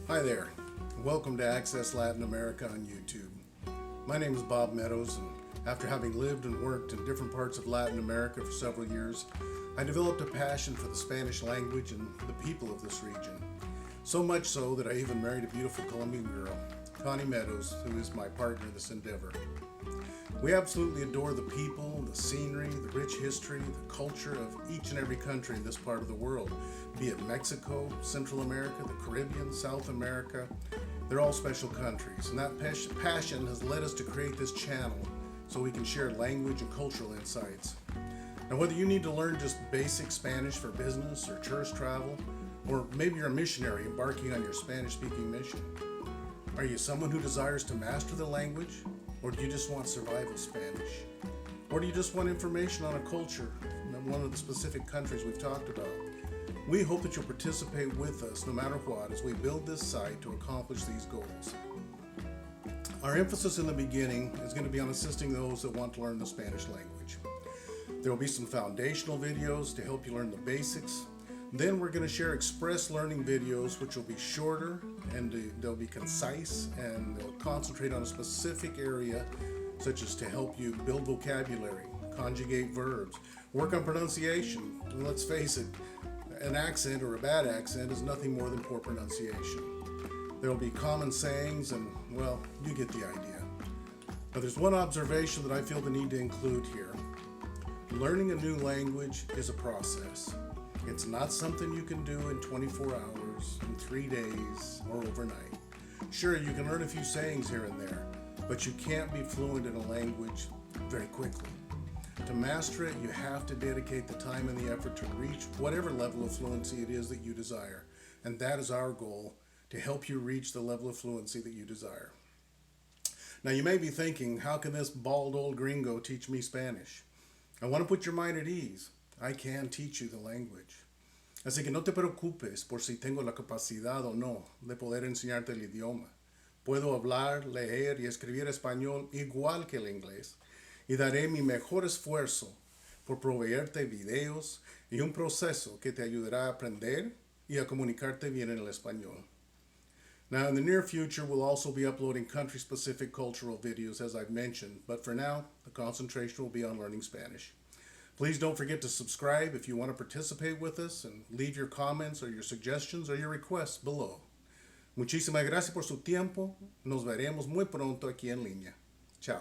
Hi there. Welcome to Access Latin America on YouTube. My name is Bob Meadows, and after having lived and worked in different parts of Latin America for several years, I developed a passion for the Spanish language and the people of this region. So much so that I even married a beautiful Colombian girl, Connie Meadows, who is my partner in this endeavor. We absolutely adore the people, the scenery, the rich history, the culture of each and every country in this part of the world, be it Mexico, Central America, the Caribbean, South America. They're all special countries, and that passion has led us to create this channel so we can share language and cultural insights. Now, whether you need to learn just basic Spanish for business or tourist travel, or maybe you're a missionary embarking on your Spanish-speaking mission, are you someone who desires to master the language? Or do you just want survival Spanish? Or do you just want information on a culture in one of the specific countries we've talked about? We hope that you'll participate with us no matter what as we build this site to accomplish these goals. Our emphasis in the beginning is going to be on assisting those that want to learn the Spanish language. There will be some foundational videos to help you learn the basics. Then we're going to share express learning videos, which will be shorter and they'll be concise and they'll concentrate on a specific area, such as to help you build vocabulary, conjugate verbs, work on pronunciation. And let's face it, an accent or a bad accent is nothing more than poor pronunciation. There will be common sayings and, well, you get the idea. But there's one observation that I feel the need to include here. Learning a new language is a process. It's not something you can do in 24 hours, in 3 days, or overnight. Sure, you can learn a few sayings here and there, but you can't be fluent in a language very quickly. To master it, you have to dedicate the time and the effort to reach whatever level of fluency it is that you desire. And that is our goal, to help you reach the level of fluency that you desire. Now, you may be thinking, how can this bald old gringo teach me Spanish? I want to put your mind at ease. I can teach you the language. Así que no te preocupes por si tengo la capacidad o no de poder enseñarte el idioma. Puedo hablar, leer y escribir español igual que el inglés y daré mi mejor esfuerzo por proveerte videos y un proceso que te ayudará a aprender y a comunicarte bien en el español. Now, in the near future, we'll also be uploading country-specific cultural videos, as I've mentioned, but for now, the concentration will be on learning Spanish. Please don't forget to subscribe if you want to participate with us and leave your comments or your suggestions or your requests below. Muchísimas gracias por su tiempo. Nos veremos muy pronto aquí en línea. Chao.